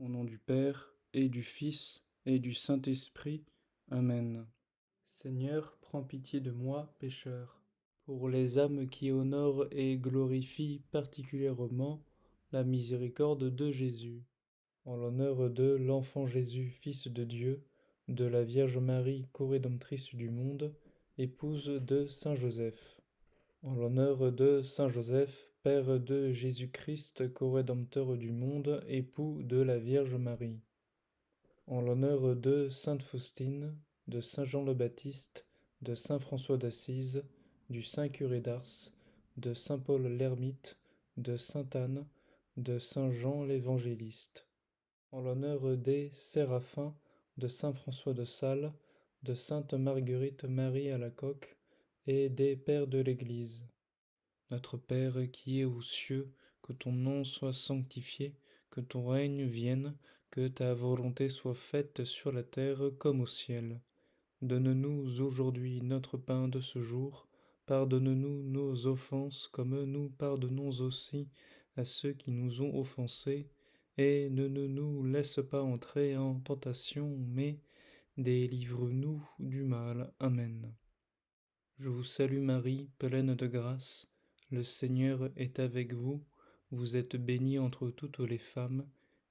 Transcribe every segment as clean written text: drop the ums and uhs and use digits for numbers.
Au nom du Père, et du Fils, et du Saint-Esprit. Amen. Seigneur, prends pitié de moi, pécheur, pour les âmes qui honorent et glorifient particulièrement la miséricorde de Jésus. En l'honneur de l'enfant Jésus, Fils de Dieu, de la Vierge Marie, co-rédemptrice du monde, épouse de Saint Joseph. En l'honneur de Saint Joseph, Père de Jésus-Christ, co-rédempteur du monde, époux de la Vierge Marie. En l'honneur de Sainte Faustine, de Saint Jean le Baptiste, de Saint François d'Assise, du Saint Curé d'Ars, de Saint Paul l'Ermite, de Sainte Anne, de Saint Jean l'Évangéliste. En l'honneur des Séraphins, de Saint François de Sales, de Sainte Marguerite Marie Alacoque et des Pères de l'Église. Notre Père qui es aux cieux, que ton nom soit sanctifié, que ton règne vienne, que ta volonté soit faite sur la terre comme au ciel. Donne-nous aujourd'hui notre pain de ce jour. Pardonne-nous nos offenses comme nous pardonnons aussi à ceux qui nous ont offensés. Et ne nous laisse pas entrer en tentation, mais délivre-nous du mal. Amen. Je vous salue Marie, pleine de grâce. Le Seigneur est avec vous. Vous êtes bénie entre toutes les femmes,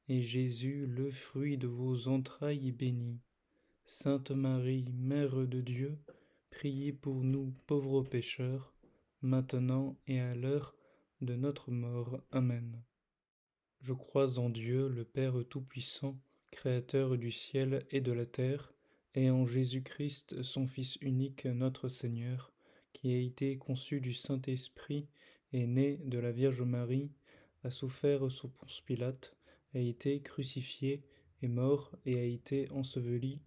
et Jésus, le fruit de vos entrailles, est béni. Sainte Marie, Mère de Dieu, priez pour nous pauvres pécheurs, maintenant et à l'heure de notre mort. Amen. Je crois en Dieu, le Père Tout-Puissant, Créateur du ciel et de la terre, et en Jésus-Christ, son Fils unique, notre Seigneur, qui a été conçu du Saint-Esprit, est né de la Vierge Marie, a souffert sous Ponce Pilate, a été crucifié, est mort et a été enseveli,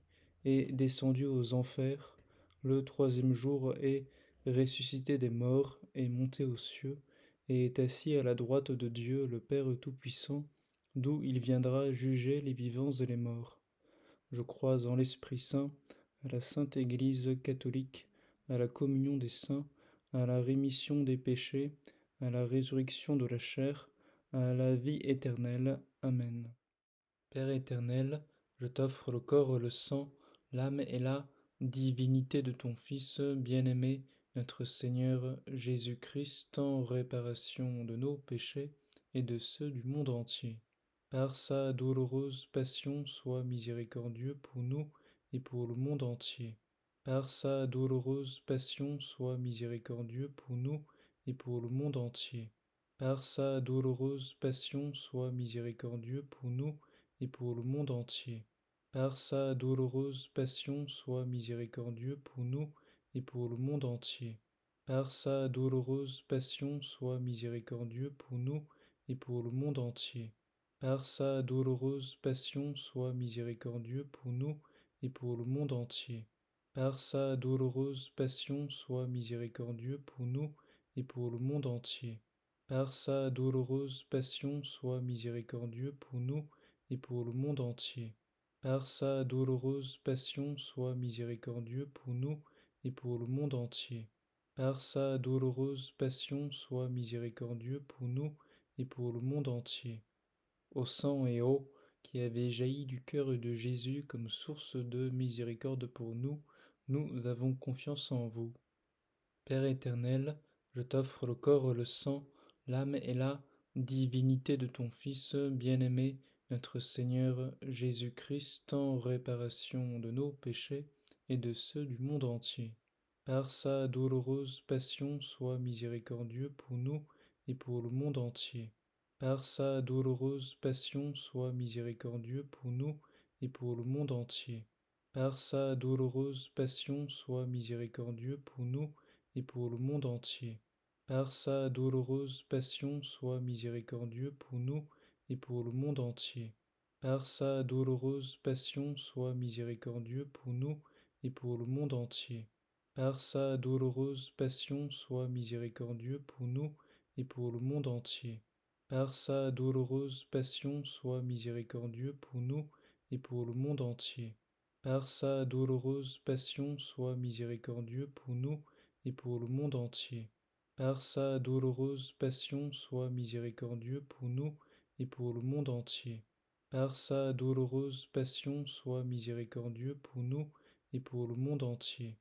est descendu aux enfers, le troisième jour est ressuscité des morts, est monté aux cieux, et est assis à la droite de Dieu le Père Tout-Puissant, d'où il viendra juger les vivants et les morts. Je crois en l'Esprit Saint, à la Sainte Église catholique, à la communion des saints, à la rémission des péchés, à la résurrection de la chair, à la vie éternelle. Amen. Père éternel, je t'offre le corps, le sang, l'âme et la divinité de ton Fils bien-aimé, notre Seigneur Jésus-Christ, en réparation de nos péchés et de ceux du monde entier. Par sa douloureuse passion, sois miséricordieux pour nous et pour le monde entier. Par sa douloureuse passion, sois miséricordieux pour nous et pour le monde entier. Par sa douloureuse passion, sois miséricordieux pour nous et pour le monde entier. Par sa douloureuse passion, sois miséricordieux pour nous et pour le monde entier. Par sa douloureuse passion, sois miséricordieux pour nous et pour le monde entier. Par sa douloureuse passion, sois miséricordieux pour nous et pour le monde entier. Par sa douloureuse passion, sois miséricordieux pour nous et pour le monde entier. Par sa douloureuse passion, sois miséricordieux pour nous et pour le monde entier. Par sa douloureuse passion, sois miséricordieux pour nous et pour le monde entier. Par sa douloureuse passion, sois miséricordieux pour nous et pour le monde entier. Au sang et eau qui avait jailli du cœur de Jésus comme source de miséricorde pour nous, nous avons confiance en vous. Père éternel, je t'offre le corps, le sang, l'âme et la divinité de ton Fils bien-aimé, notre Seigneur Jésus-Christ, en réparation de nos péchés et de ceux du monde entier. Par sa douloureuse passion, sois miséricordieux pour nous et pour le monde entier. Par sa douloureuse passion, sois miséricordieux pour nous et pour le monde entier. Par sa douloureuse passion, sois miséricordieux pour nous et pour le monde entier. Par sa douloureuse passion, sois miséricordieux pour nous et pour le monde entier. Par sa douloureuse passion, sois miséricordieux pour nous et pour le monde entier. Par sa douloureuse passion, sois miséricordieux pour nous et pour le monde entier. Par sa douloureuse passion, sois miséricordieux pour nous et pour le monde entier. Par sa douloureuse passion, sois miséricordieux pour nous et pour le monde entier. Par sa douloureuse passion, sois miséricordieux pour nous et pour le monde entier. par sa douloureuse passion, sois miséricordieux pour nous et pour le monde entier.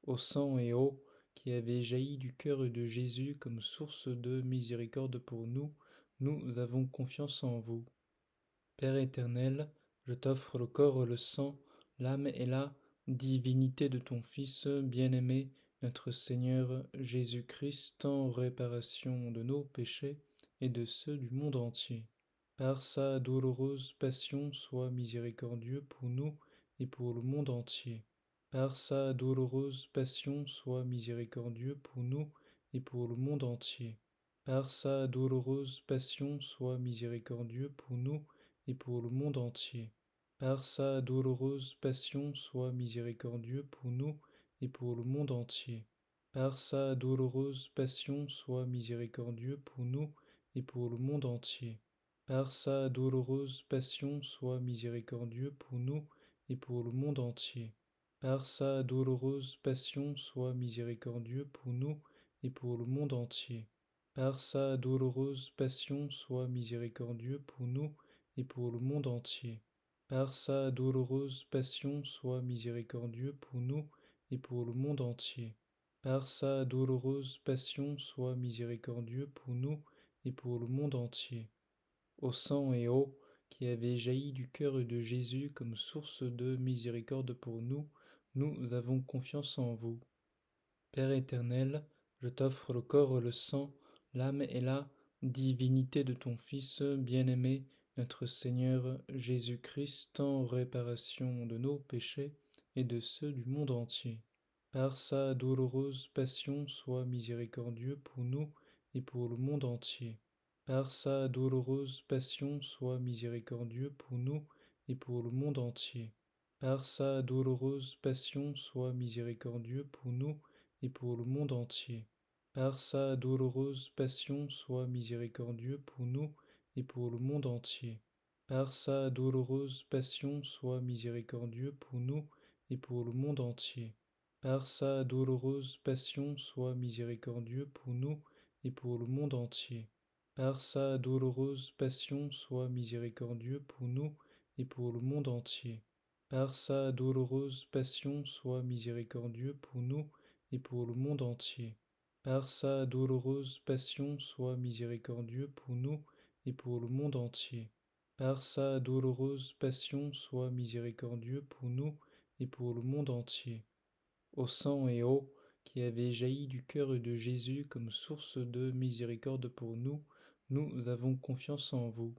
Au sang et eau qui avait jailli du cœur de Jésus comme source de miséricorde pour nous, nous avons confiance en vous. Père éternel, je t'offre le corps, le sang, l'âme et la divinité de ton Fils bien-aimé, notre Seigneur Jésus-Christ, en réparation de nos péchés et de ceux du monde entier. Par sa douloureuse passion, sois miséricordieux pour nous et pour le monde entier. Par sa douloureuse passion, sois miséricordieux pour nous et pour le monde entier. Par sa douloureuse passion, sois miséricordieux pour nous et pour le monde entier. Par sa douloureuse passion, sois miséricordieux pour nous et pour le monde entier. Par sa douloureuse passion, sois miséricordieux pour nous et pour le monde entier. Par sa douloureuse passion, sois miséricordieux pour nous et pour le monde entier. Par sa douloureuse passion, sois miséricordieux pour nous et pour le monde entier. Par sa douloureuse passion, sois miséricordieux pour nous et pour le monde entier. Par sa douloureuse passion, sois miséricordieux pour nous et pour le monde entier. Par sa douloureuse passion, sois miséricordieux pour nous et pour le monde entier. Au sang et eau qui avait jailli du cœur de Jésus comme source de miséricorde pour nous, nous avons confiance en vous. Père éternel, je t'offre le corps, le sang, l'âme et la divinité de ton Fils bien-aimé, notre Seigneur Jésus-Christ, en réparation de nos péchés et de ceux du monde entier. Par sa douloureuse passion, sois miséricordieux pour nous et pour le monde entier. Par sa douloureuse passion, sois miséricordieux pour nous et pour le monde entier. Par sa douloureuse passion, sois miséricordieux pour nous et pour le monde entier. Par sa douloureuse passion, sois miséricordieux pour nous et pour le monde entier. Par sa douloureuse passion, sois miséricordieux pour nous et pour le monde entier. Par sa douloureuse passion, sois miséricordieux pour nous et pour le monde entier. Par sa douloureuse passion, sois miséricordieux pour nous et pour le monde entier. Par sa douloureuse passion, sois miséricordieux pour nous et pour le monde entier. Par sa douloureuse passion, sois miséricordieux pour nous et pour le monde entier. Par sa douloureuse passion, sois miséricordieux pour nous et pour le monde entier. Au sang et eau qui avait jailli du cœur de Jésus comme source de miséricorde pour nous, nous avons confiance en vous.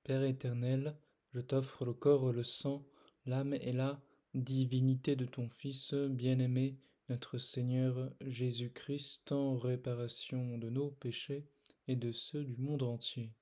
Père éternel, je t'offre le corps, le sang, l'âme et la divinité de ton Fils bien-aimé, notre Seigneur Jésus-Christ, en réparation de nos péchés et de ceux du monde entier.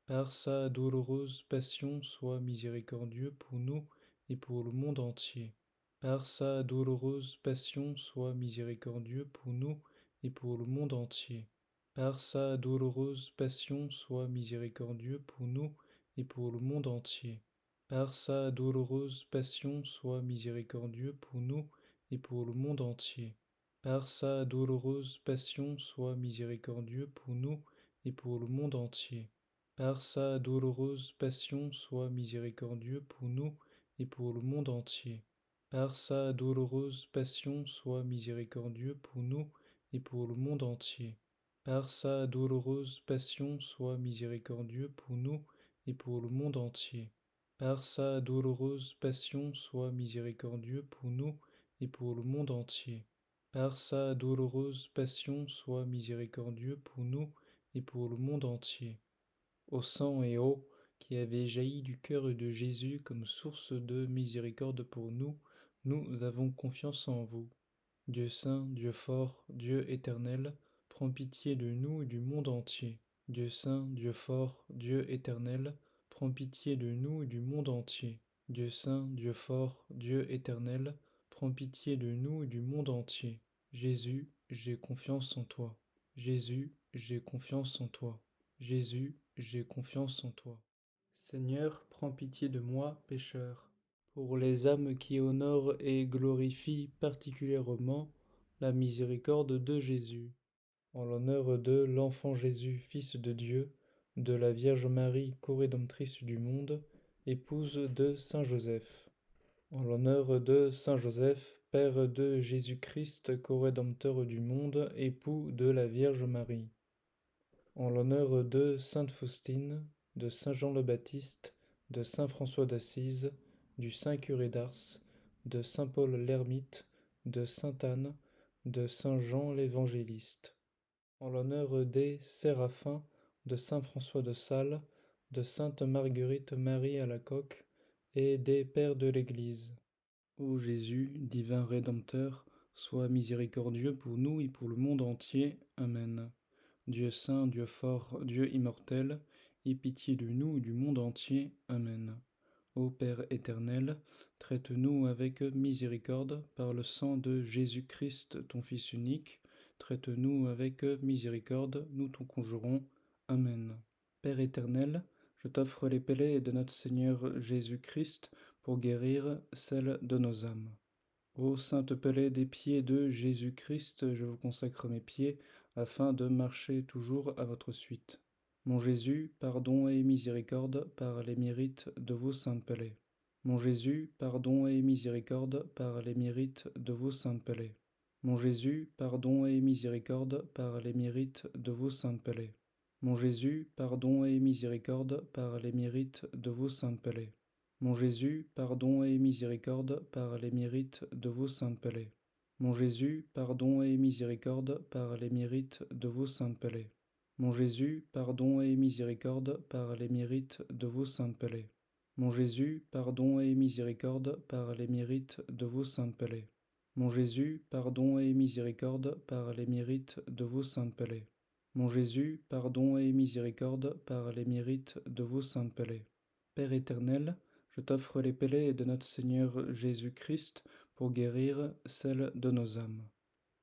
Par sa douloureuse passion, sois miséricordieux pour nous et pour le monde entier. Par sa douloureuse passion, sois miséricordieux pour nous et pour le monde entier. Par sa douloureuse passion, sois miséricordieux pour nous et pour le monde entier. Par sa douloureuse passion, sois miséricordieux pour nous et pour le monde entier. Par sa douloureuse passion, sois miséricordieux pour nous et pour le monde entier. Par sa douloureuse passion, sois miséricordieux pour nous et pour le monde entier. Par sa douloureuse passion, sois miséricordieux pour nous et pour le monde entier. Par sa douloureuse passion, sois miséricordieux pour nous et pour le monde entier. Par sa douloureuse passion, sois miséricordieux pour nous et pour le monde entier. Par sa douloureuse passion, sois miséricordieux pour nous et pour le monde entier. Au sang et eau qui avait jailli du cœur de Jésus comme source de miséricorde pour nous, nous avons confiance en vous. Dieu saint, Dieu fort, Dieu éternel, prends pitié de nous et du monde entier. Dieu saint, Dieu fort, Dieu éternel, prends pitié de nous et du monde entier. Dieu saint, Dieu fort, Dieu éternel, prends pitié de nous et du monde entier. Jésus, j'ai confiance en toi. Jésus, j'ai confiance en toi. Jésus, j'ai confiance en toi. Seigneur, prends pitié de moi, pécheur. Pour les âmes qui honorent et glorifient particulièrement la miséricorde de Jésus. En l'honneur de l'enfant Jésus, Fils de Dieu, de la Vierge Marie, co-rédemptrice du monde, épouse de Saint Joseph. En l'honneur de Saint Joseph, Père de Jésus-Christ, co-rédempteur du monde, époux de la Vierge Marie. En l'honneur de Sainte Faustine, de Saint Jean le Baptiste, de Saint François d'Assise, du Saint Curé d'Ars, de Saint Paul l'Ermite, de Sainte Anne, de Saint Jean l'Évangéliste. En l'honneur des Séraphins, de Saint François de Sales, de Sainte Marguerite Marie Alacoque et des Pères de l'Église. Ô Jésus, divin Rédempteur, sois miséricordieux pour nous et pour le monde entier. Amen. Dieu saint, Dieu fort, Dieu immortel, aie pitié de nous et du monde entier. Amen. Ô Père éternel, traite-nous avec miséricorde par le sang de Jésus-Christ, ton Fils unique. Traite-nous avec miséricorde, nous t'en conjurons. Amen. Père éternel, je t'offre les pellets de notre Seigneur Jésus-Christ pour guérir celles de nos âmes. Ô sainte pelée des pieds de Jésus-Christ, je vous consacre mes pieds, afin de marcher toujours à votre suite. Mon Jésus, pardon et miséricorde par les mérites de vos saintes pelées. Mon Jésus, pardon et miséricorde par les mérites de vos saintes pelées. Mon Jésus, pardon et miséricorde par les mérites de vos saintes pelées. Mon Jésus, pardon et miséricorde par les mérites de vos saintes pelées. Mon Jésus, pardon et miséricorde par les mérites de vos saintes pelées. Mon Jésus, pardon et miséricorde par les mérites de vos saintes pelées. Mon Jésus, pardon et miséricorde par les mérites de vos saintes pelées. Mon Jésus, pardon et miséricorde par les mérites de vos saintes pelées. Mon Jésus, pardon et miséricorde par les mérites de vos saintes pelées. Mon Jésus, pardon et miséricorde par les mérites de vos saintes pelées. Père éternel, je t'offre les pellets de notre Seigneur Jésus-Christ pour guérir celles de nos âmes.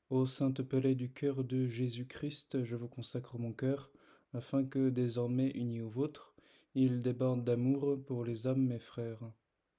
Ô sainte pelée du cœur de Jésus-Christ, je vous consacre mon cœur, afin que, désormais uni au vôtre, il déborde d'amour pour les âmes mes frères.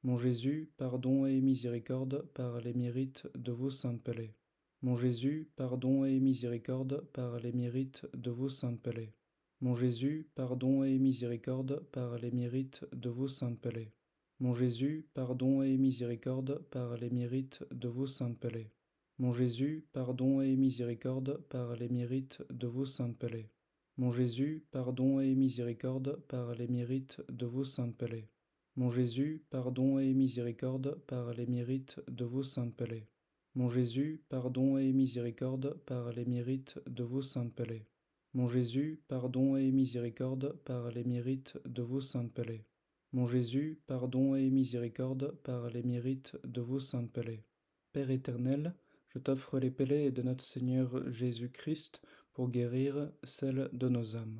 Mon Jésus, pardon et miséricorde par les mérites de vos saintes pelées. Mon Jésus, pardon et miséricorde par les mérites de vos saintes pelées. Mon Jésus, pardon et miséricorde par les mérites de vos saintes pelées. Mon Jésus, pardon et miséricorde par les mérites de vos saintes pelées. Mon Jésus, pardon et miséricorde par les mérites de vos saintes pelées. Mon Jésus, pardon et miséricorde par les mérites de vos saintes pelées. Mon Jésus, pardon et miséricorde par les mérites de vos saintes pelées. Mon Jésus, pardon et miséricorde par les mérites de vos saintes pelées. Mon Jésus, pardon et miséricorde par les mérites de vos saintes pelées. Mon Jésus, pardon et miséricorde par les mérites de vos saintes pelées. Père éternel, je t'offre les pellets de notre Seigneur Jésus-Christ pour guérir celles de nos âmes.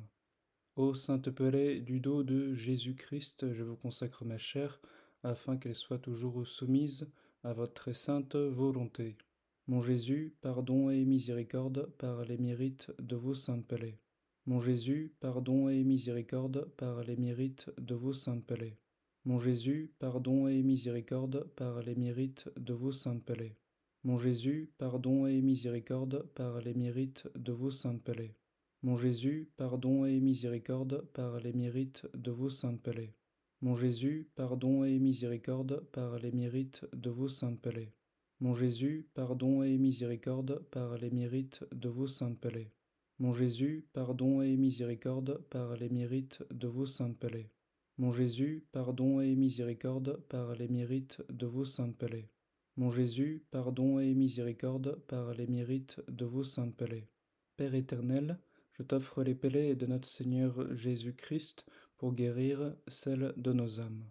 Ô sainte pelée du dos de Jésus-Christ, je vous consacre ma chair, afin qu'elle soit toujours soumise à votre très sainte volonté. Mon Jésus, pardon et miséricorde par les mérites de vos saintes pelées. Mon Jésus, pardon et miséricorde par les mérites de vos saintes pelées. Mon Jésus, pardon et miséricorde par les mérites de vos saintes pelées. Mon Jésus, pardon et miséricorde par les mérites de vos saintes pelées. Mon Jésus, pardon et miséricorde par les mérites de vos saintes pelées. Mon Jésus, pardon et miséricorde par les mérites de vos saintes pelées. Mon Jésus, pardon et miséricorde par les mérites de vos saintes pelées. Mon Jésus, pardon et miséricorde par les mérites de vos saintes pelées. Mon Jésus, pardon et miséricorde par les mérites de vos saintes pelées. Mon Jésus, pardon et miséricorde par les mérites de vos saintes pelées. Père éternel, je t'offre les pellets de notre Seigneur Jésus-Christ pour guérir celles de nos âmes.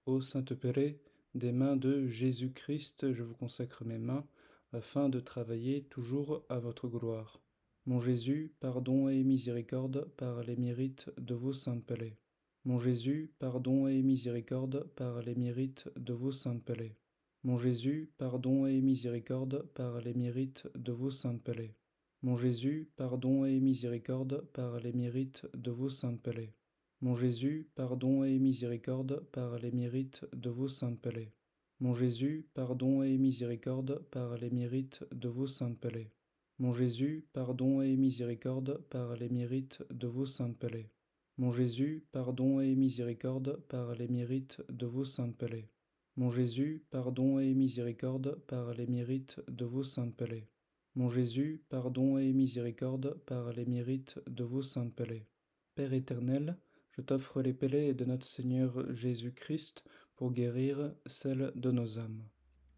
Ô sainte pelée, des mains de Jésus-Christ, je vous consacre mes mains, afin de travailler toujours à votre gloire. Mon Jésus, pardon et miséricorde par les mérites de vos saintes pelées. Mon Jésus, pardon et miséricorde par les mérites de vos saintes pelées. Mon Jésus, pardon et miséricorde par les mérites de vos saintes pelées. Mon Jésus, pardon et miséricorde par les mérites de vos saintes pelées. Mon Jésus, pardon et miséricorde par les mérites de vos saintes pelées. Mon Jésus, pardon et miséricorde par les mérites de vos saintes pelées. Mon Jésus, pardon et miséricorde par les mérites de vos saintes pelées. Mon Jésus, pardon et miséricorde par les mérites de vos saintes palais. Mon Jésus, pardon et miséricorde par les mérites de vos saintes palais. Mon Jésus, pardon et miséricorde par les mérites de vos saintes palais. Père éternel, je t'offre les palais de notre Seigneur Jésus-Christ pour guérir celles de nos âmes.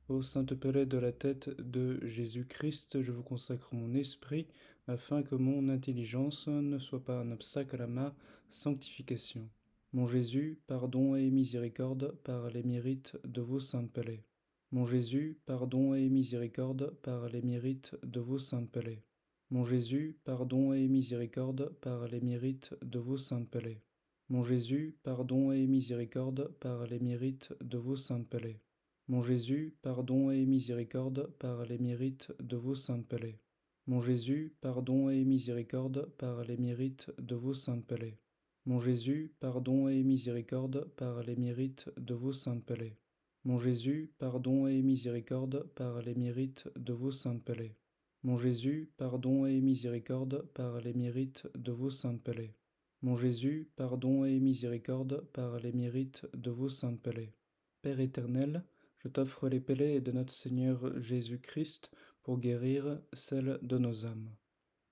Ô sainte palais de la tête de Jésus-Christ, je vous consacre mon esprit, afin que mon intelligence ne soit pas un obstacle à ma sanctification. Mon Jésus, pardon et miséricorde par les mérites de vos saintes palais. Mon Jésus, pardon et miséricorde par les mérites de vos saintes palais. Mon Jésus, pardon et miséricorde par les mérites de vos saintes palais. Mon Jésus, pardon et miséricorde par les mérites de vos saintes palais. Mon Jésus, pardon et miséricorde par les mérites de vos saintes palais. Mon Jésus, pardon et miséricorde par les mérites de vos saintes palais. Mon Jésus, pardon et miséricorde par les mérites de vos saintes palais. Mon Jésus, pardon et miséricorde par les mérites de vos saintes palais. Mon Jésus, pardon et miséricorde par les mérites de vos saintes palais. Mon Jésus, pardon et miséricorde par les mérites de vos saintes palais. Père éternel, je t'offre les palais de notre Seigneur Jésus-Christ pour guérir celles de nos âmes.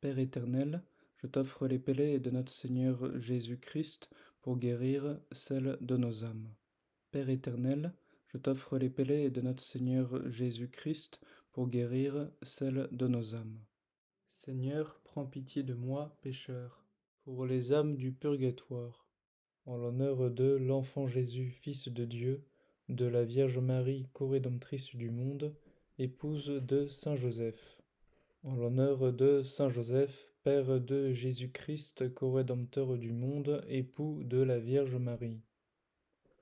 Père éternel, je t'offre les palais de notre Seigneur Jésus-Christ pour guérir celles de nos âmes. Père éternel, je t'offre les palais de notre Seigneur Jésus-Christ pour guérir celles de nos âmes. Seigneur, prends pitié de moi, pécheur, pour les âmes du purgatoire. En l'honneur de l'enfant Jésus, Fils de Dieu, de la Vierge Marie, corédemptrice du monde, épouse de Saint Joseph. En l'honneur de Saint Joseph, Père de Jésus-Christ, corédempteur du monde, époux de la Vierge Marie.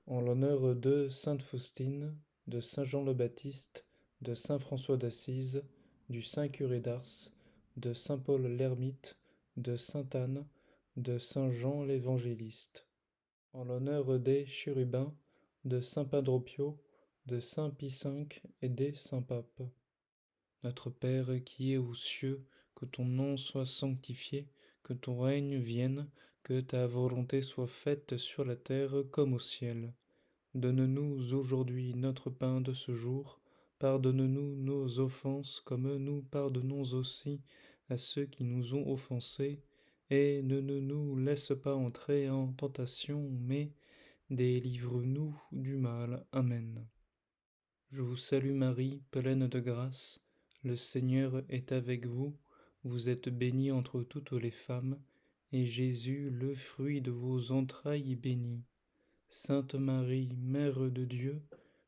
En l'honneur de Sainte Faustine, de Saint Jean le Baptiste, de Saint François d'Assise, du Saint Curé d'Ars, de Saint Paul l'Ermite, de Sainte Anne, de Saint Jean l'Évangéliste. En l'honneur des chérubins, de Saint Padre Pio, de Saint Pie V et des saints papes. Notre Père qui es aux cieux, que ton nom soit sanctifié, que ton règne vienne, que ta volonté soit faite sur la terre comme au ciel. Donne-nous aujourd'hui notre pain de ce jour. Pardonne-nous nos offenses comme nous pardonnons aussi à ceux qui nous ont offensés. Et ne nous laisse pas entrer en tentation, mais délivre-nous du mal. Amen. Je vous salue Marie, pleine de grâce. Le Seigneur est avec vous. Vous êtes bénie entre toutes les femmes, et Jésus, le fruit de vos entrailles, est béni. Sainte Marie, Mère de Dieu,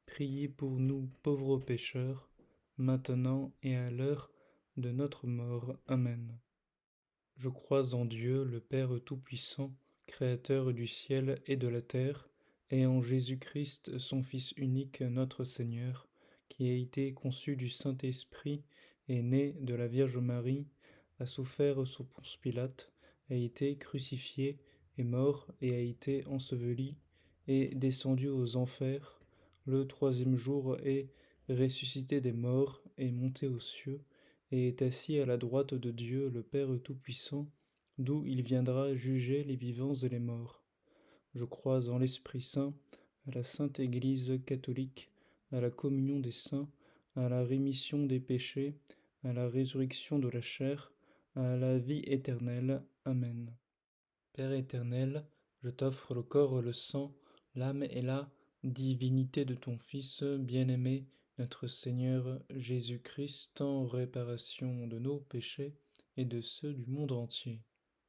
priez pour nous pauvres pécheurs, maintenant et à l'heure de notre mort. Amen. Je crois en Dieu, le Père Tout-Puissant, Créateur du ciel et de la terre, et en Jésus-Christ, son Fils unique, notre Seigneur, qui a été conçu du Saint-Esprit, est né de la Vierge Marie, a souffert sous Ponce Pilate, a été crucifié, est mort et a été enseveli, est descendu aux enfers, le troisième jour est ressuscité des morts, est monté aux cieux, et est assis à la droite de Dieu le Père Tout-Puissant, d'où il viendra juger les vivants et les morts. Je crois en l'Esprit Saint, à la Sainte Église catholique, à la communion des saints, à la rémission des péchés, à la résurrection de la chair, à la vie éternelle. Amen. Père éternel, je t'offre le corps, le sang, l'âme et la divinité de ton Fils bien-aimé, notre Seigneur Jésus-Christ, en réparation de nos péchés et de ceux du monde entier.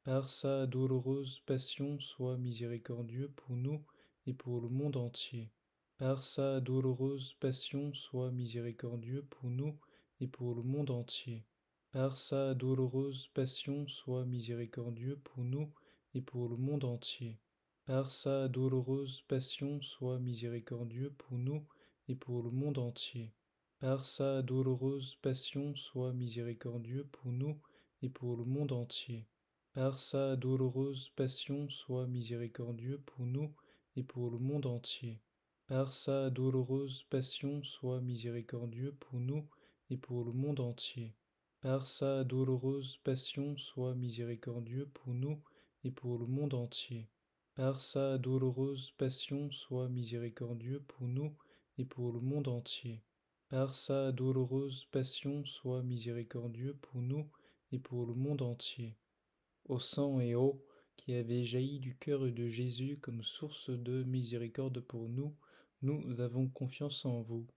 Par sa douloureuse passion, sois miséricordieux pour nous et pour le monde entier. Par sa douloureuse passion, sois miséricordieux pour nous et pour le monde entier. Par sa douloureuse passion, sois miséricordieux pour nous et pour le monde entier. Par sa douloureuse passion, sois miséricordieux pour nous et pour le monde entier. Par sa douloureuse passion, sois miséricordieux pour nous et pour le monde entier. Par sa douloureuse passion, sois miséricordieux pour nous et pour le monde entier. Par sa douloureuse passion, sois miséricordieux pour nous et pour le monde entier. Par sa douloureuse passion, sois miséricordieux pour nous et pour le monde entier. par sa douloureuse passion, sois miséricordieux pour nous et pour le monde entier. Par sa douloureuse passion, sois miséricordieux pour nous et pour le monde entier. Au sang et eau qui avait jailli du cœur de Jésus comme source de miséricorde pour nous, nous avons confiance en vous.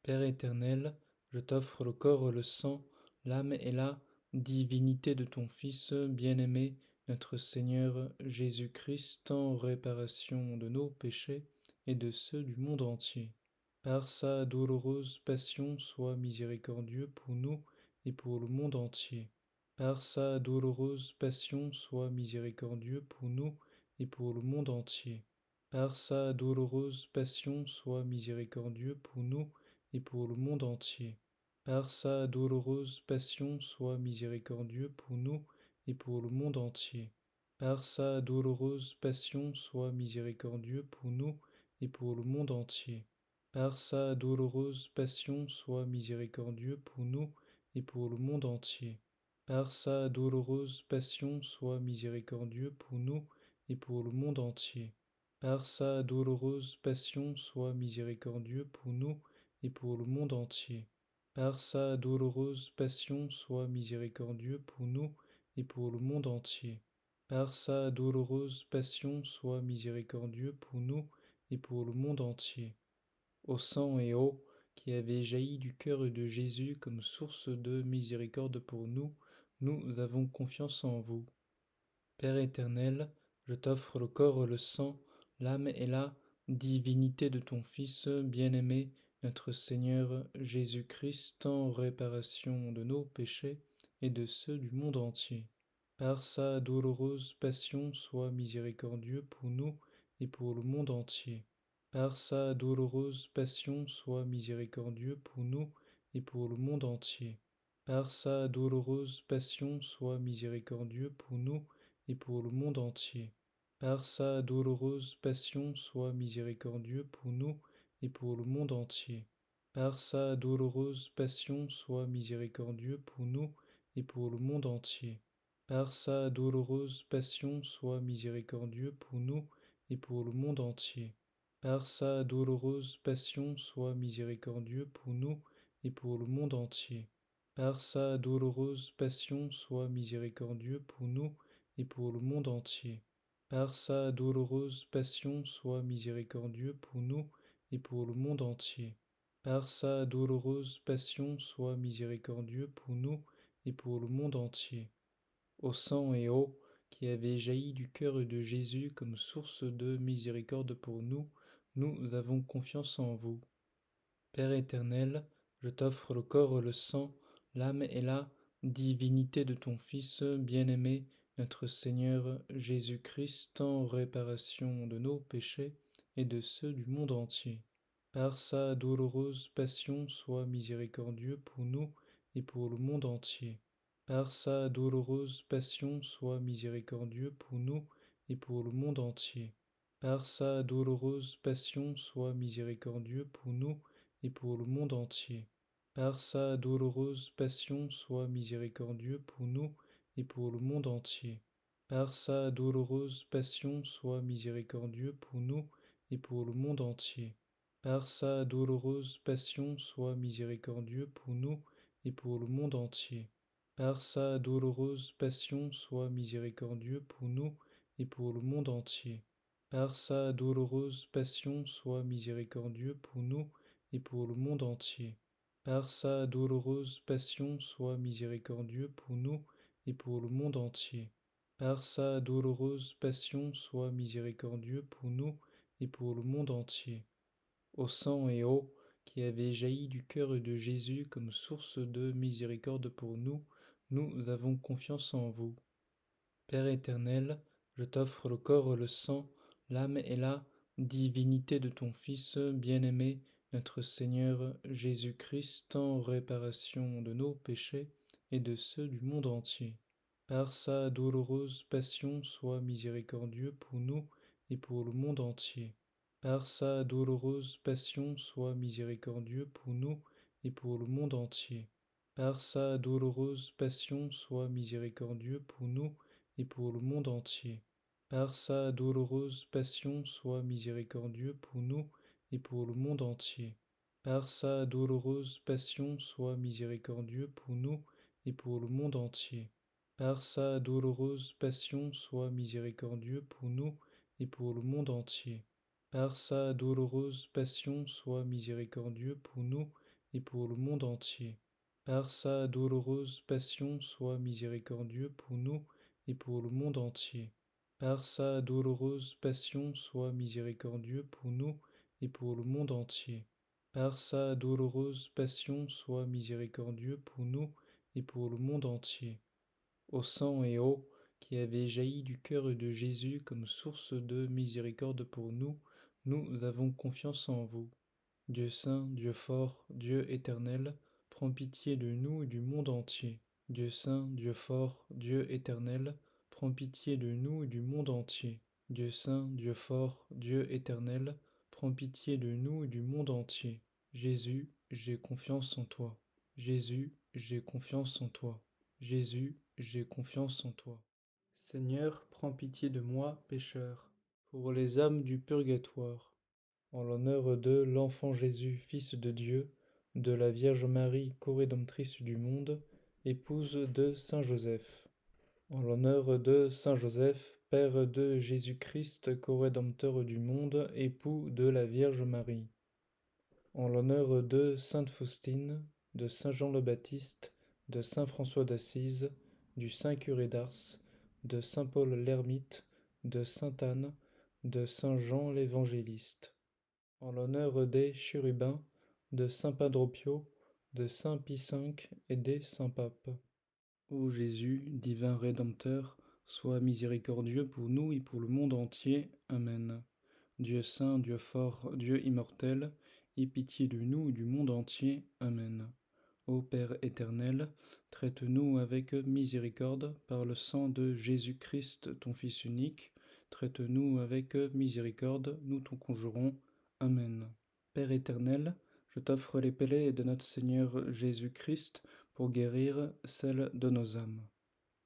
Père éternel, je t'offre le corps, le sang, l'âme et la divinité de ton Fils bien-aimé, notre Seigneur Jésus-Christ, en réparation de nos péchés et de ceux du monde entier. Par sa douloureuse passion, sois miséricordieux pour nous et pour le monde entier. Par sa douloureuse passion, sois miséricordieux pour nous et pour le monde entier. Par sa douloureuse passion, sois miséricordieux pour nous et pour le monde entier. Par sa douloureuse passion, sois miséricordieux pour nous et pour le monde entier. Par sa douloureuse passion, sois miséricordieux pour nous et pour le monde entier. Par sa douloureuse passion, sois miséricordieux pour nous et pour le monde entier. Par sa douloureuse passion, sois miséricordieux pour nous et pour le monde entier. Par sa douloureuse passion, sois miséricordieux pour nous et pour le monde entier. Par sa douloureuse passion, sois miséricordieux pour nous et pour le monde entier. Par sa douloureuse passion, sois miséricordieux pour nous et pour le monde entier. Au sang et eau qui avait jailli du cœur de Jésus comme source de miséricorde pour nous, nous avons confiance en vous. Père éternel, je t'offre le corps, le sang, l'âme et la divinité de ton Fils bien-aimé, notre Seigneur Jésus-Christ, en réparation de nos péchés et de ceux du monde entier. Par sa douloureuse passion, sois miséricordieux pour nous et pour le monde entier. Par sa douloureuse passion, sois miséricordieux pour nous et pour le monde entier. Par sa douloureuse passion, sois miséricordieux pour nous et pour le monde entier. Par sa douloureuse passion, sois miséricordieux pour nous et pour le monde entier. Par sa douloureuse passion, sois miséricordieux pour nous et pour le monde entier. Par sa douloureuse passion, sois miséricordieux pour nous et pour le monde entier. Par sa douloureuse passion, sois miséricordieux pour nous et pour le monde entier. Par sa douloureuse passion, sois miséricordieux pour nous et pour le monde entier. Par sa douloureuse passion, sois miséricordieux pour nous et pour le monde entier. Par sa douloureuse passion, sois miséricordieux pour nous et pour le monde entier. Au sang et eau qui avait jailli du cœur de Jésus comme source de miséricorde pour nous, nous avons confiance en vous. Père éternel, je t'offre le corps, le sang, l'âme et la divinité de ton Fils bien-aimé, notre Seigneur Jésus-Christ, en réparation de nos péchés et de ceux du monde entier. Par sa douloureuse passion, sois miséricordieux pour nous et pour le monde entier. Par sa douloureuse passion, sois miséricordieux pour nous et pour le monde entier. Par sa douloureuse passion, sois miséricordieux pour nous et pour le monde entier. Par sa douloureuse passion, sois miséricordieux pour nous et pour le monde entier. Par sa douloureuse passion, sois miséricordieux pour nous et pour le monde entier. Par sa douloureuse passion, sois miséricordieux pour nous et pour le monde entier. Par sa douloureuse passion, sois miséricordieux pour nous et pour le monde entier. Par sa douloureuse passion, sois miséricordieux pour nous et pour le monde entier. Par sa douloureuse passion, sois miséricordieux pour nous et pour le monde entier. Par sa douloureuse passion, sois miséricordieux pour nous et pour le monde entier. Au sang et eau qui avait jailli du cœur de Jésus comme source de miséricorde pour nous, nous avons confiance en vous. Père éternel, je t'offre le corps, le sang, l'âme et la divinité de ton Fils bien-aimé, notre Seigneur Jésus-Christ, en réparation de nos péchés et de ceux du monde entier. Par sa douloureuse passion, sois miséricordieux pour nous et pour le monde entier. Par sa douloureuse passion, sois miséricordieux pour nous et pour le monde entier. Par sa douloureuse passion, sois miséricordieux pour nous et pour le monde entier. par sa douloureuse passion, sois miséricordieux pour nous et pour le monde entier. Par sa douloureuse passion, sois miséricordieux pour nous et pour le monde entier. Par sa douloureuse passion, sois miséricordieux pour nous et pour le monde entier. Par sa douloureuse passion, sois miséricordieux pour nous et pour le monde entier. Par sa douloureuse passion, sois miséricordieux pour nous et pour le monde entier. Par sa douloureuse passion, sois miséricordieux pour nous et pour le monde entier. Par sa douloureuse passion, sois miséricordieux pour nous et pour le monde entier. Au sang et eau qui avait jailli du cœur de Jésus comme source de miséricorde pour nous, nous avons confiance en vous. Dieu saint, Dieu fort, Dieu éternel, prends pitié de nous et du monde entier. Dieu saint, Dieu fort, Dieu éternel, prends pitié de nous et du monde entier. Dieu saint, Dieu fort, Dieu éternel, prends pitié de nous et du monde entier. Jésus, j'ai confiance en toi. Jésus, j'ai confiance en toi. Jésus, j'ai confiance en toi. Seigneur, prends pitié de moi, pécheur, pour les âmes du purgatoire. En l'honneur de l'enfant Jésus, Fils de Dieu, de la Vierge Marie, corédemptrice du monde, épouse de Saint Joseph. En l'honneur de Saint Joseph, Père de Jésus-Christ, corédempteur du monde, époux de la Vierge Marie. En l'honneur de Sainte Faustine, de Saint Jean le Baptiste, de Saint François d'Assise, du Saint Curé d'Ars, de Saint Paul l'Ermite, de Sainte Anne, de Saint Jean l'Évangéliste. En l'honneur des chérubins, de Saint Padre Pio, de Saint Pie V et des saints papes. Ô Jésus, divin Rédempteur, sois miséricordieux pour nous et pour le monde entier. Amen. Dieu saint, Dieu fort, Dieu immortel, aie pitié de nous et du monde entier. Amen. Ô Père éternel, traite-nous avec miséricorde par le sang de Jésus-Christ, ton Fils unique. Traite-nous avec miséricorde, nous t'en conjurons. Amen. Père éternel, je t'offre les pellets de notre Seigneur Jésus-Christ pour guérir celles de nos âmes.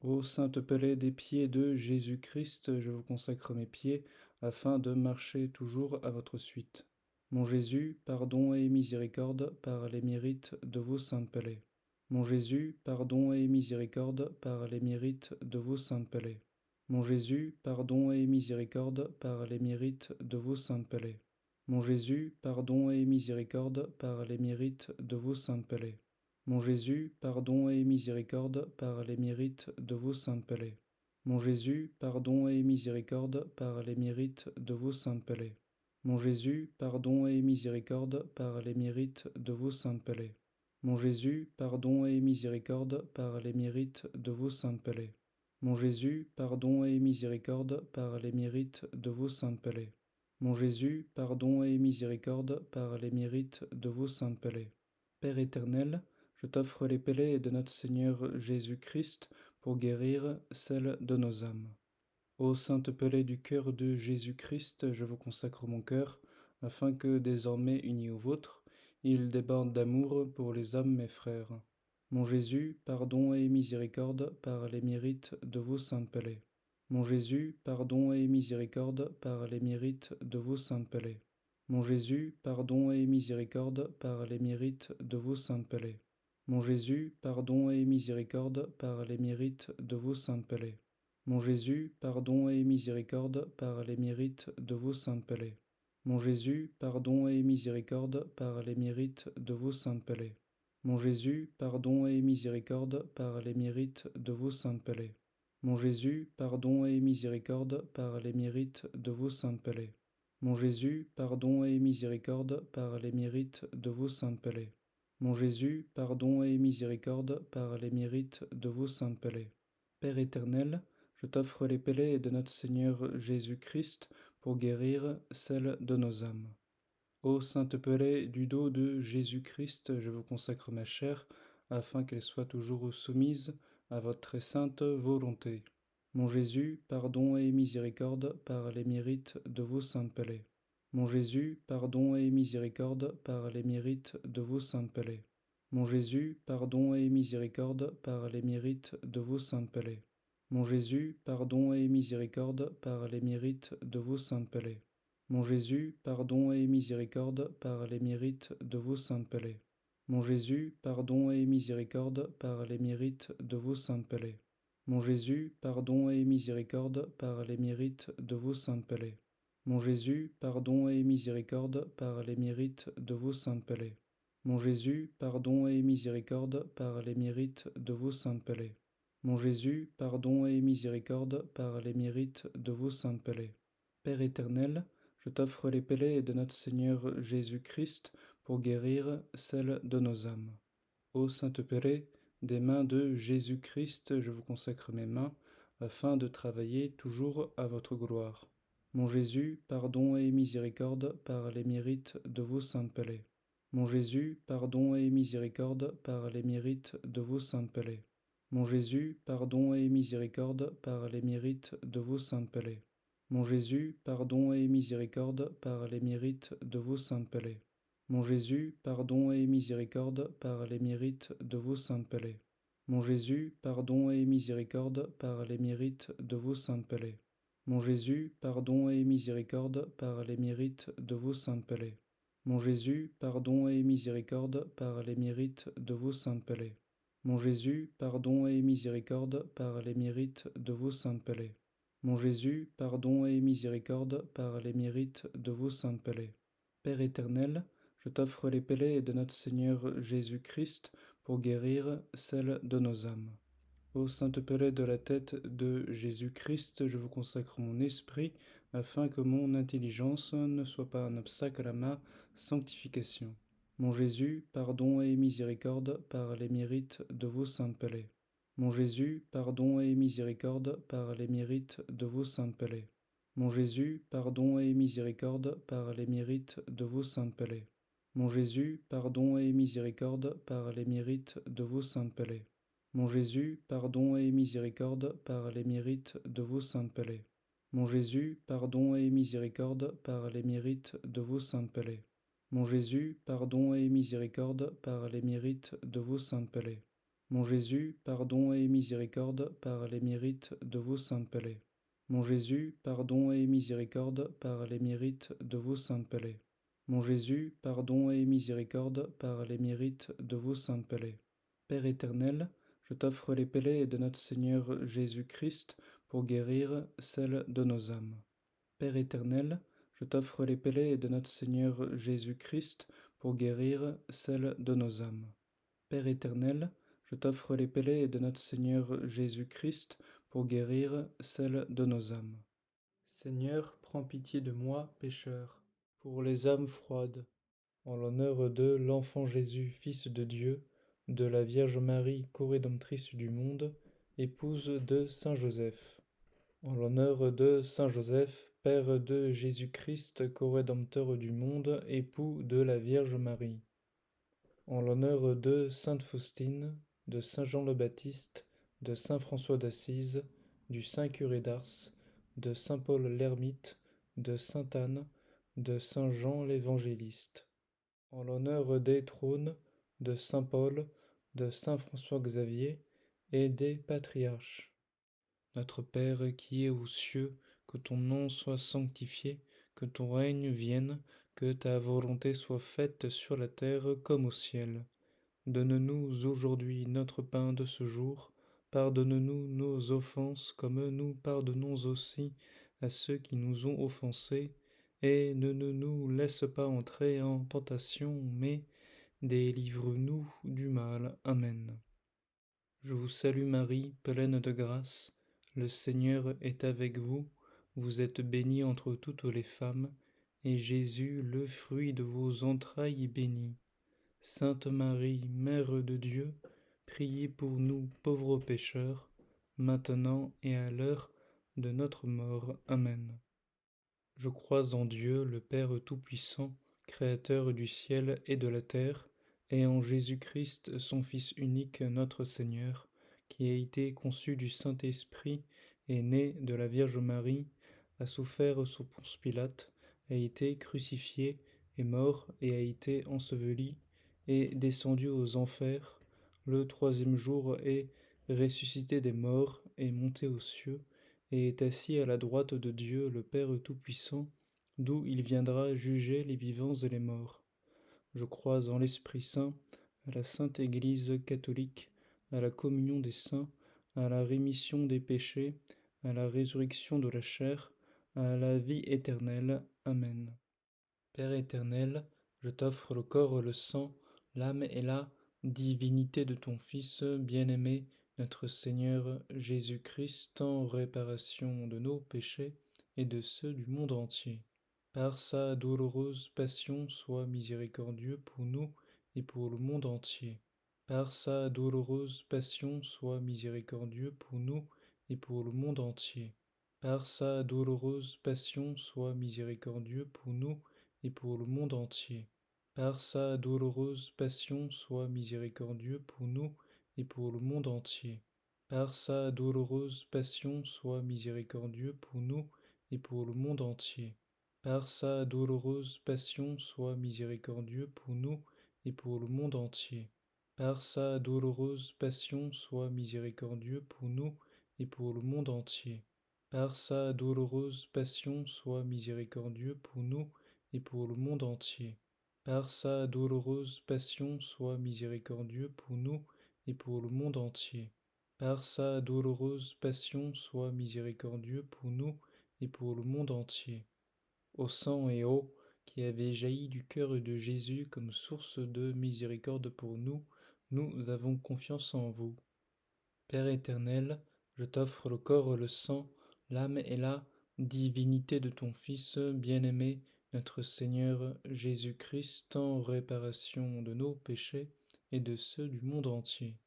Ô sainte pelée des pieds de Jésus-Christ, je vous consacre mes pieds, afin de marcher toujours à votre suite. Mon Jésus, pardon et miséricorde par les mérites de vos saintes pelées. Mon Jésus, pardon et miséricorde par les mérites de vos saintes pelées. Mon Jésus, pardon et miséricorde par les mérites de vos saintes pelées. Mon Jésus, pardon et miséricorde par les mérites de vos saintes pelées. Mon Jésus, pardon et miséricorde par les mérites de vos saintes pelées. Mon Jésus, pardon et miséricorde par les mérites de vos saintes pelées. Mon Jésus, pardon et miséricorde par les mérites de vos saintes pelées. Mon Jésus, pardon et miséricorde par les mérites de vos saintes pelées. Mon Jésus, pardon et miséricorde par les mérites de vos saintes pelées. Mon Jésus, pardon et miséricorde par les mérites de vos saintes pelées. Père éternel, je t'offre les pellets de notre Seigneur Jésus-Christ pour guérir celles de nos âmes. Ô sainte pelée du cœur de Jésus-Christ, je vous consacre mon cœur, afin que, désormais uni au vôtre, il déborde d'amour pour les âmes mes frères. Mon Jésus, pardon et miséricorde par les mérites de vos saintes pelées. Mon Jésus, pardon et miséricorde par les mérites de vos saintes pelées. Mon Jésus, pardon et miséricorde par les mérites de vos saintes pelées. Mon Jésus, pardon et miséricorde par les mérites de vos saintes pelées. Mon Jésus, pardon et miséricorde par les mérites de vos saintes pelées. Mon Jésus, pardon et miséricorde par les mérites de vos saintes pelées. Mon Jésus, pardon et miséricorde par les mérites de vos saintes pelées. Mon Jésus, pardon et miséricorde par les mérites de vos saintes pelées. Mon Jésus, pardon et miséricorde par les mérites de vos saintes pelées. Mon Jésus, pardon et miséricorde par les mérites de vos saintes pelées. Père éternel, je t'offre les pellets de notre Seigneur Jésus-Christ pour guérir celles de nos âmes. Ô sainte pelée du dos de Jésus-Christ, je vous consacre ma chair, afin qu'elle soit toujours soumise à votre très sainte volonté. Mon Jésus, pardon et miséricorde par les mérites de vos saintes pelées. Mon Jésus, pardon et miséricorde par les mérites de vos saintes pelées. Mon Jésus, pardon et miséricorde par les mérites de vos saintes pelées. Mon Jésus, pardon et miséricorde par les mérites de vos saintes palais. Mon Jésus, pardon et miséricorde par les mérites de vos saintes palais. Mon Jésus, pardon et miséricorde par les mérites de vos saintes palais. Mon Jésus, pardon et miséricorde par les mérites de vos saintes palais. Mon Jésus, pardon et miséricorde par les mérites de vos saintes palais. Mon Jésus, pardon et miséricorde par les mérites de vos saintes palais. Mon Jésus, pardon et miséricorde par les mérites de vos saintes palais. Père éternel, je t'offre les palais de notre Seigneur Jésus-Christ pour guérir celles de nos âmes. Ô Sainte Pérée, des mains de Jésus-Christ, je vous consacre mes mains, afin de travailler toujours à votre gloire. Mon Jésus, pardon et miséricorde par les mérites de vos saintes palais. Mon Jésus, pardon et miséricorde par les mérites de vos saintes palais. Mon Jésus, pardon et miséricorde par les mérites de vos saintes palais. Mon Jésus, pardon et miséricorde par les mérites de vos saintes palais. Mon Jésus, pardon et miséricorde par les mérites de vos saintes palais. Mon Jésus, pardon et miséricorde par les mérites de vos saintes palais. Mon Jésus, pardon et miséricorde par les mérites de vos saintes palais. Mon Jésus, pardon et miséricorde par les mérites de vos saintes palais. Mon Jésus, pardon et miséricorde par les mérites de vos saintes palais. Mon Jésus, pardon et miséricorde par les mérites de vos saintes palais. Père éternel, je t'offre les palais de notre Seigneur Jésus-Christ pour guérir celles de nos âmes. Ô sainte palais de la tête de Jésus-Christ, je vous consacre mon esprit, afin que mon intelligence ne soit pas un obstacle à ma sanctification. Mon Jésus, pardon et miséricorde par les mérites de vos saintes palais. Mon Jésus, pardon et miséricorde par les mérites de vos saintes palais. Mon Jésus, pardon et miséricorde par les mérites de vos saintes palais. Mon Jésus, pardon et miséricorde par les mérites de vos saintes palais. Mon Jésus, pardon et miséricorde par les mérites de vos saintes palais. Mon Jésus, pardon et miséricorde par les mérites de vos saintes palais. Mon Jésus, pardon et miséricorde par les mérites de vos saintes palais. Mon Jésus, pardon et miséricorde par les mérites de vos saintes palais. Mon Jésus, pardon et miséricorde par les mérites de vos saintes palais. Mon Jésus, pardon et miséricorde par les mérites de vos saintes palais. Père éternel, je t'offre les palais de notre Seigneur Jésus-Christ pour guérir celles de nos âmes. Père éternel, je t'offre les palais de notre Seigneur Jésus-Christ pour guérir celles de nos âmes. Père éternel, je t'offre les palais de notre Seigneur Jésus-Christ pour guérir celles de nos âmes. Seigneur, prends pitié de moi, pécheur, pour les âmes froides, en l'honneur de l'enfant Jésus, Fils de Dieu, de la Vierge Marie, co-rédemptrice du monde, épouse de Saint Joseph. En l'honneur de Saint Joseph, Père de Jésus-Christ, co-rédempteur du monde, époux de la Vierge Marie. En l'honneur de Sainte Faustine, de Saint Jean le Baptiste, de Saint François d'Assise, du Saint Curé d'Ars, de Saint Paul l'Ermite, de Sainte Anne, de Saint Jean l'Évangéliste. En l'honneur des trônes de Saint Paul, de Saint François Xavier et des patriarches. Notre Père qui es aux cieux, que ton nom soit sanctifié, que ton règne vienne, que ta volonté soit faite sur la terre comme au ciel. Donne-nous aujourd'hui notre pain de ce jour. Pardonne-nous nos offenses comme nous pardonnons aussi à ceux qui nous ont offensés. Et ne nous laisse pas entrer en tentation, mais délivre-nous du mal. Amen. Je vous salue Marie, pleine de grâce. Le Seigneur est avec vous. Vous êtes bénie entre toutes les femmes, et Jésus, le fruit de vos entrailles, est béni. Sainte Marie, Mère de Dieu, priez pour nous pauvres pécheurs, maintenant et à l'heure de notre mort. Amen. Je crois en Dieu, le Père Tout-Puissant, Créateur du ciel et de la terre, et en Jésus-Christ, son Fils unique, notre Seigneur, qui a été conçu du Saint-Esprit, est né de la Vierge Marie, a souffert sous Ponce Pilate, a été crucifié, est mort et a été enseveli, est descendu aux enfers, le troisième jour est ressuscité des morts, est monté aux cieux, et est assis à la droite de Dieu le Père Tout-Puissant, d'où il viendra juger les vivants et les morts. Je crois en l'Esprit Saint, à la Sainte Église catholique, à la communion des saints, à la rémission des péchés, à la résurrection de la chair, à la vie éternelle. Amen. Père éternel, je t'offre le corps, le sang, l'âme et la divinité de ton Fils bien-aimé, notre Seigneur Jésus-Christ, en réparation de nos péchés et de ceux du monde entier. Par sa douloureuse passion, sois miséricordieux pour nous et pour le monde entier. Par sa douloureuse passion, sois miséricordieux pour nous et pour le monde entier. Par sa douloureuse passion, sois miséricordieux pour nous et pour le monde entier. Par sa douloureuse passion, sois miséricordieux pour nous et pour le monde entier. Par sa douloureuse passion, sois miséricordieux pour nous et pour le monde entier. Par sa douloureuse passion, sois miséricordieux pour nous et pour le monde entier. Par sa douloureuse passion, sois miséricordieux pour nous et pour le monde entier. Par sa douloureuse passion, sois miséricordieux pour nous et pour le monde entier. Par sa douloureuse passion, sois miséricordieux pour nous et pour le monde entier. Par sa douloureuse passion, sois miséricordieux pour nous et pour le monde entier. Au sang et eau qui avait jailli du cœur de Jésus comme source de miséricorde pour nous, nous avons confiance en vous. Père éternel, je t'offre le corps, le sang, l'âme et la divinité de ton Fils bien-aimé, notre Seigneur Jésus-Christ, en réparation de nos péchés et de ceux du monde entier.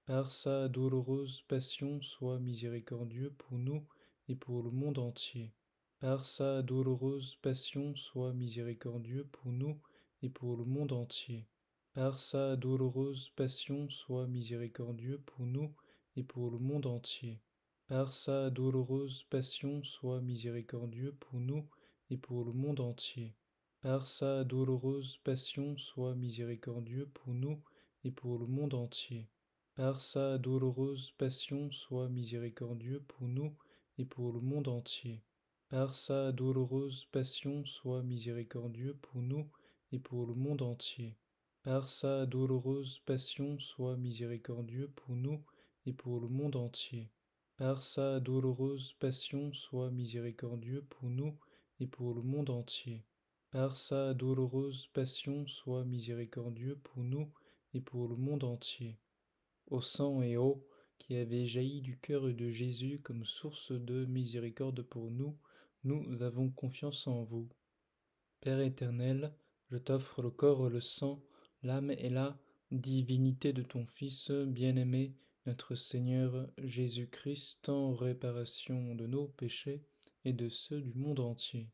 Par sa douloureuse passion, sois miséricordieux pour nous et pour le monde entier. Par sa douloureuse passion, sois miséricordieux pour nous et pour le monde entier. Par sa douloureuse passion, sois miséricordieux pour nous et pour le monde entier. Par sa douloureuse passion, sois miséricordieux pour nous et pour le monde entier. Par sa douloureuse passion, sois miséricordieux pour nous et pour le monde entier. Par sa douloureuse passion, sois miséricordieux pour nous et pour le monde entier. Par sa douloureuse passion, sois miséricordieux pour nous et pour le monde entier. Par sa douloureuse passion, sois miséricordieux pour nous et pour le monde entier. Par sa douloureuse passion, sois miséricordieux pour nous et pour le monde entier. Par sa douloureuse passion, sois miséricordieux pour nous et pour le monde entier. Au sang et eau qui avait jailli du cœur de Jésus comme source de miséricorde pour nous, nous avons confiance en vous. Père éternel, je t'offre le corps, le sang, l'âme et la divinité de ton Fils bien-aimé, notre Seigneur Jésus-Christ, en réparation de nos péchés et de ceux du monde entier.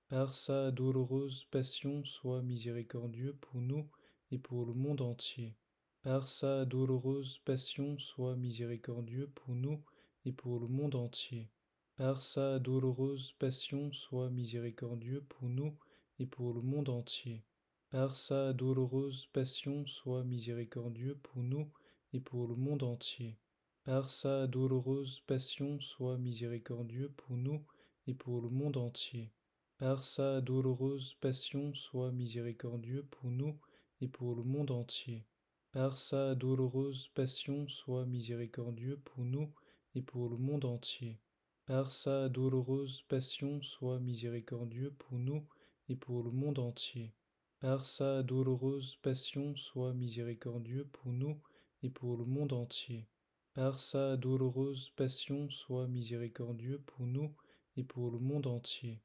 Par sa douloureuse passion, sois miséricordieux pour nous et pour le monde entier. Par sa douloureuse passion, sois miséricordieux pour nous et pour le monde entier. Par sa douloureuse passion, sois miséricordieux pour nous et pour le monde entier. Par sa douloureuse passion, sois miséricordieux pour nous et pour le monde entier. Par sa douloureuse passion, sois miséricordieux pour nous et pour le monde entier. Par sa douloureuse passion, sois miséricordieux pour nous et pour le monde entier. Par sa douloureuse passion, sois miséricordieux pour nous et pour le monde entier. Par sa douloureuse passion, sois miséricordieux pour nous et pour le monde entier. Par sa douloureuse passion, sois miséricordieux pour nous et pour le monde entier. Par sa douloureuse passion, sois miséricordieux pour nous et pour le monde entier.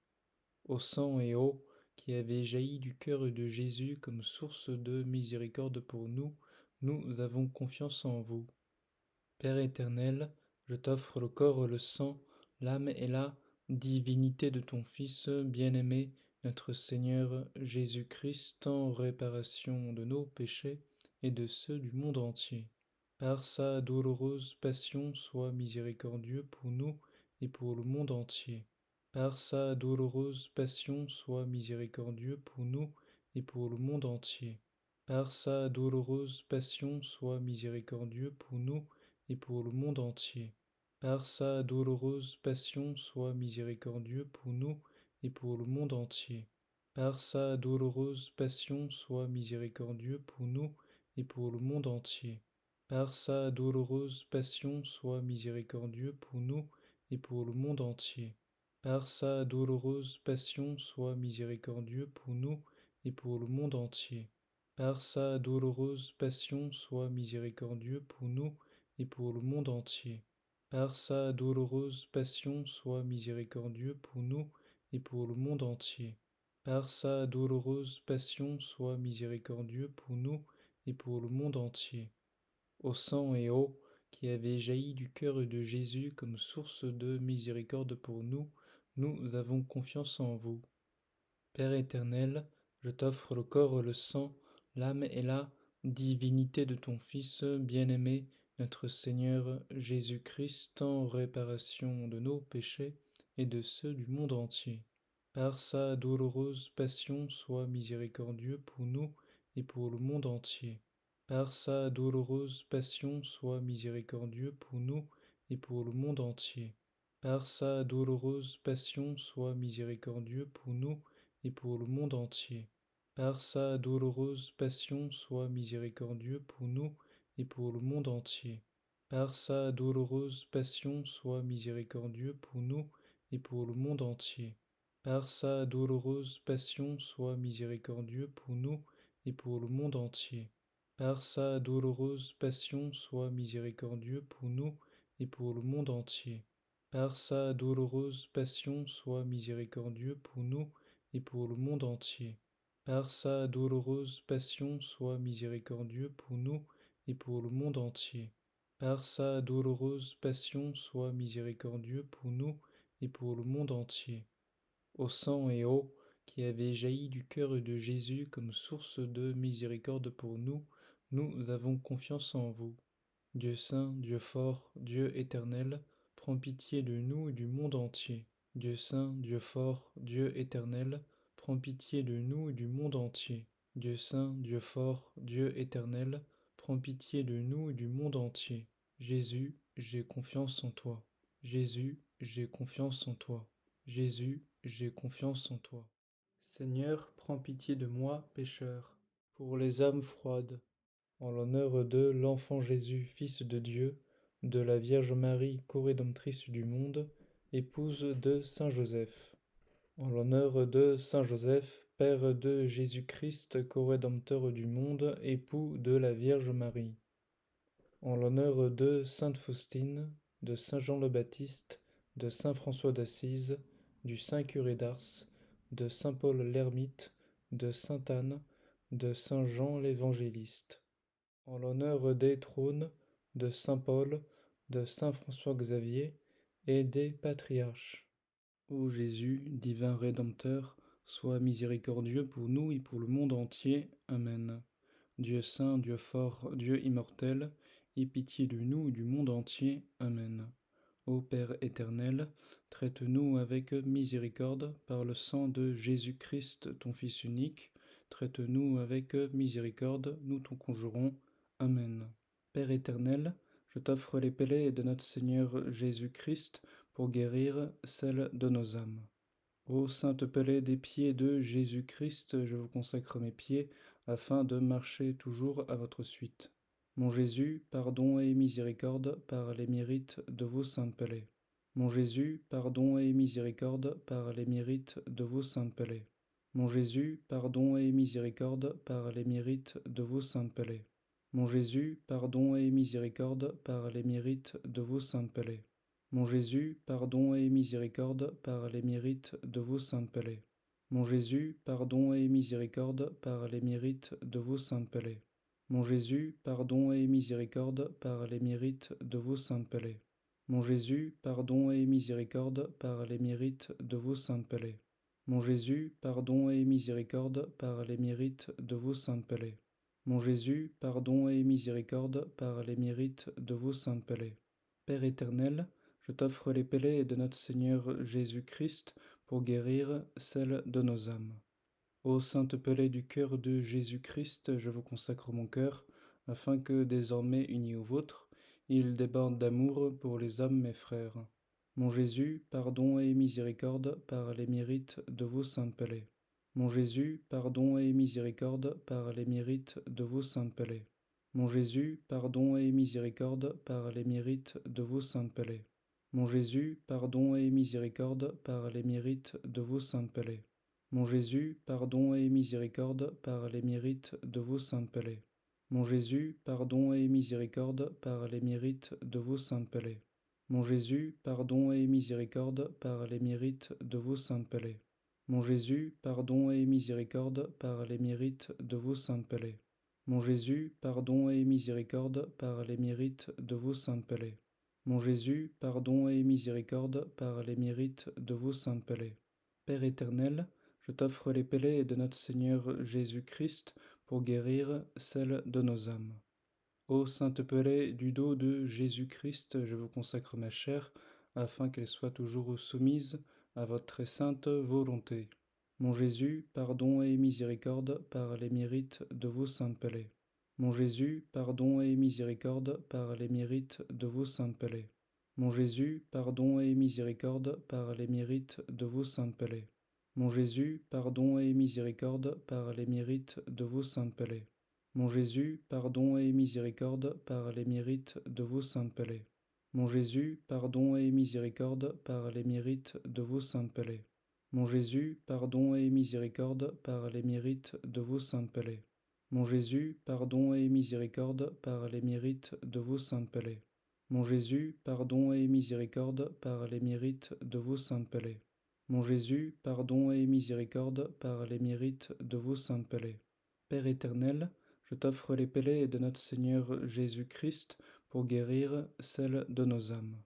Au sang et eau qui avait jailli du cœur de Jésus comme source de miséricorde pour nous, nous avons confiance en vous. Père éternel, je t'offre le corps, le sang, l'âme et la divinité de ton Fils bien-aimé, notre Seigneur Jésus-Christ, en réparation de nos péchés et de ceux du monde entier. Par sa douloureuse passion, sois miséricordieux pour nous et pour le monde entier. Par sa douloureuse passion, sois miséricordieux pour nous et pour le monde entier. Par sa douloureuse passion, sois miséricordieux pour nous et pour le monde entier. par sa douloureuse passion, sois miséricordieux pour nous et pour le monde entier. Par sa douloureuse passion, sois miséricordieux pour nous et pour le monde entier. Par sa douloureuse passion, sois miséricordieux pour nous et pour le monde entier. Par sa douloureuse passion, sois miséricordieux pour nous et pour le monde entier. Par sa douloureuse passion, sois miséricordieux pour nous et pour le monde entier. Par sa douloureuse passion, sois miséricordieux pour nous et pour le monde entier. Par sa douloureuse passion, sois miséricordieux pour nous et pour le monde entier. Ô sang et eau qui avez jailli du cœur de Jésus comme source de miséricorde pour nous, nous avons confiance en vous. Père éternel, je t'offre le corps, le sang, l'âme et la divinité de ton Fils bien-aimé, notre Seigneur Jésus-Christ, en réparation de nos péchés et de ceux du monde entier. Par sa douloureuse passion, sois miséricordieux pour nous et pour le monde entier. Par sa douloureuse passion, sois miséricordieux pour nous et pour le monde entier. Par sa douloureuse passion, sois miséricordieux pour nous et pour le monde entier. Par sa douloureuse passion, sois miséricordieux pour nous et pour le monde entier. Par sa douloureuse passion, sois miséricordieux pour nous et pour le monde entier. Par sa douloureuse passion, sois miséricordieux pour nous et pour le monde entier. Par sa douloureuse passion, sois miséricordieux pour nous et pour le monde entier. Par sa douloureuse passion, sois miséricordieux pour nous et pour le monde entier. Par sa douloureuse passion, sois miséricordieux pour nous et pour le monde entier. Par sa douloureuse passion, sois miséricordieux pour nous et pour le monde entier. Ô sang et eau qui avez jailli du cœur de Jésus comme source de miséricorde pour nous, nous avons confiance en vous. Dieu saint, Dieu fort, Dieu éternel, prends pitié de nous et du monde entier. Dieu saint, Dieu fort, Dieu éternel, prends pitié de nous et du monde entier. Dieu saint, Dieu fort, Dieu éternel, prends pitié de nous et du monde entier. Jésus, j'ai confiance en toi. Jésus, j'ai confiance en toi. Jésus, j'ai confiance en toi. Seigneur, prends pitié de moi, pécheur, pour les âmes froides. En l'honneur de l'enfant Jésus, Fils de Dieu, de la Vierge Marie, co-rédemptrice du monde, épouse de Saint Joseph. En l'honneur de Saint Joseph, Père de Jésus-Christ, co-rédempteur du monde, époux de la Vierge Marie. En l'honneur de Sainte Faustine, de Saint Jean le Baptiste, de Saint François d'Assise, du Saint Curé d'Ars, de Saint Paul l'Ermite, de Sainte Anne, de Saint Jean l'Évangéliste. En l'honneur des trônes de Saint Paul, de Saint François Xavier et des patriarches. Ô Jésus, divin Rédempteur, sois miséricordieux pour nous et pour le monde entier. Amen. Dieu saint, Dieu fort, Dieu immortel, aie pitié de nous et du monde entier. Amen. Ô Père éternel, traite-nous avec miséricorde par le sang de Jésus-Christ, ton Fils unique. Traite-nous avec miséricorde, nous t'en conjurons. Amen. Père éternel, je t'offre les pellets de notre Seigneur Jésus-Christ pour guérir celles de nos âmes. Ô sainte pellée des pieds de Jésus-Christ, je vous consacre mes pieds, afin de marcher toujours à votre suite. Mon Jésus, pardon et miséricorde par les mérites de vos saintes pellées. Mon Jésus, pardon et miséricorde par les mérites de vos saintes pellées. Mon Jésus, pardon et miséricorde par les mérites de vos saintes pellées. Mon Jésus, pardon et miséricorde par les mérites de vos saintes pellées. Mon Jésus, pardon et miséricorde par les mérites de vos saintes pellées. Mon Jésus, pardon et miséricorde par les mérites de vos saintes pellées. Mon Jésus, pardon et miséricorde par les mérites de vos saintes pellées. Mon Jésus, pardon et miséricorde par les mérites de vos saintes pellées. Mon Jésus, pardon et miséricorde par les mérites de vos saintes pellées. Mon Jésus, pardon et miséricorde par les mérites de vos saintes pellées. Père éternel, je t'offre les pellets de notre Seigneur Jésus-Christ pour guérir celles de nos âmes. Ô sainte pellée du cœur de Jésus-Christ, je vous consacre mon cœur, afin que, désormais uni au vôtre, il déborde d'amour pour les hommes mes frères. Mon Jésus, pardon et miséricorde par les mérites de vos saintes palais. Mon Jésus, pardon et miséricorde par les mérites de vos saintes palais. Mon Jésus, pardon et miséricorde par les mérites de vos saintes palais. Mon Jésus, pardon et miséricorde par les mérites de vos saintes palais. Mon Jésus, pardon et miséricorde par les mérites de vos saintes palais. Mon Jésus, pardon et miséricorde par les mérites de vos saintes palais. Mon Jésus, pardon et miséricorde par les mérites de vos saintes palais. Mon Jésus, pardon et miséricorde par les mérites de vos saintes palais. Mon Jésus, pardon et miséricorde par les mérites de vos saintes palais. Mon Jésus, pardon et miséricorde par les mérites de vos saintes palais. Père éternel, je t'offre les palais de notre Seigneur Jésus-Christ pour guérir celles de nos âmes. Ô sainte pelée du dos de Jésus-Christ, je vous consacre ma chair, afin qu'elle soit toujours soumise à votre très sainte volonté. Mon Jésus, pardon et miséricorde par les mérites de vos saintes palais. Mon Jésus, pardon et miséricorde par les mérites de vos saintes palais. Mon Jésus, pardon et miséricorde par les mérites de vos saintes palais. Mon Jésus, pardon et miséricorde par les mérites de vos saintes palais. Mon Jésus, pardon et miséricorde par les mérites de vos saintes palais. Mon Jésus, pardon et miséricorde par les mérites de vos saintes palais. Mon Jésus, pardon et miséricorde par les mérites de vos saintes palais. Mon Jésus, pardon et miséricorde par les mérites de vos saintes palais. Mon Jésus, pardon et miséricorde par les mérites de vos saintes palais. Mon Jésus, pardon et miséricorde par les mérites de vos saintes palais. Père éternel, je t'offre les palais de notre Seigneur Jésus-Christ pour guérir celles de nos âmes.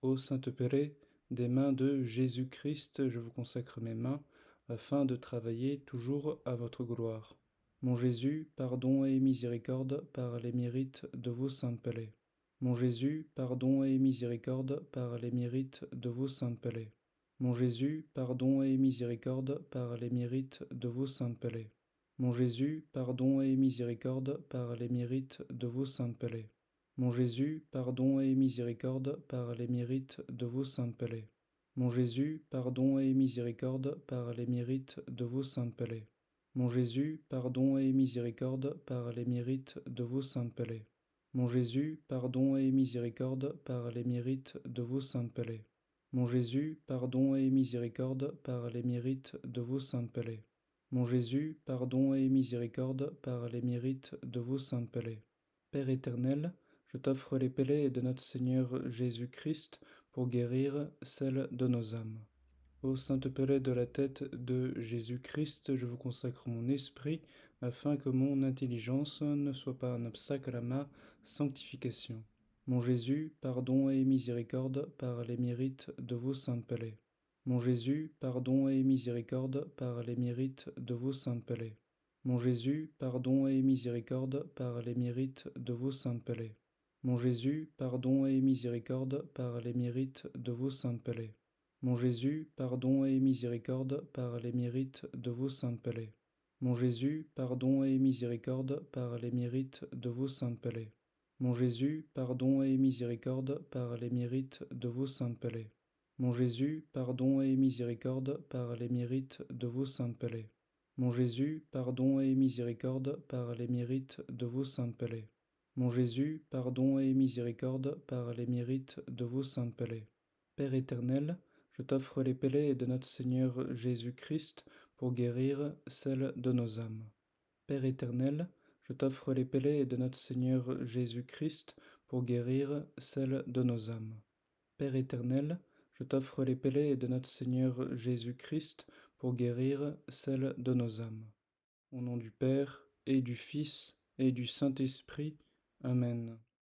Ô sainte Pélée, des mains de Jésus-Christ, je vous consacre mes mains, afin de travailler toujours à votre gloire. Mon Jésus, pardon et miséricorde par les mérites de vos saintes palais. Mon Jésus, pardon et miséricorde par les mérites de vos saintes palais. Mon Jésus, pardon et miséricorde par les mérites de vos saintes palais. Mon Jésus, pardon et miséricorde par les mérites de vos saintes palais. Mon Jésus, pardon et miséricorde par les mérites de vos saintes palais. Mon Jésus, pardon et miséricorde par les mérites de vos saintes palais. Mon Jésus, pardon et miséricorde par les mérites de vos saintes palais. Mon Jésus, pardon et miséricorde par les mérites de vos saintes palais. Mon Jésus, pardon et miséricorde par les mérites de vos saintes palais. Mon Jésus, pardon et miséricorde par les mérites de vos saintes palais. Père éternel, je t'offre les palais de notre Seigneur Jésus-Christ pour guérir celles de nos âmes. Ô sainte palais de la tête de Jésus-Christ, je vous consacre mon esprit, afin que mon intelligence ne soit pas un obstacle à ma sanctification. Mon Jésus, pardon et miséricorde par les mérites de vos saintes palais. Mon Jésus, pardon et miséricorde par les mérites de vos saintes palais. Mon Jésus, pardon et miséricorde par les mérites de vos saintes palais. Mon Jésus, pardon et miséricorde par les mérites de vos saintes palais. Mon Jésus, pardon et miséricorde par les mérites de vos saintes palais. Mon Jésus, pardon et miséricorde par les mérites de vos saintes palais. Mon Jésus, pardon et miséricorde par les mérites de vos saintes palais. Mon Jésus, pardon et miséricorde par les mérites de vos saintes palais. Mon Jésus, pardon et miséricorde par les mérites de vos saintes palais. Mon Jésus, pardon et miséricorde par les mérites de vos saintes palais. Père éternel, je t'offre les palais de notre Seigneur Jésus-Christ pour guérir celles de nos âmes. Père éternel, je t'offre les palais de notre Seigneur Jésus-Christ pour guérir celles de nos âmes. Père éternel, je t'offre les palais de notre Seigneur Jésus-Christ pour guérir celles de nos âmes. Au nom du Père, et du Fils, et du Saint-Esprit. Amen.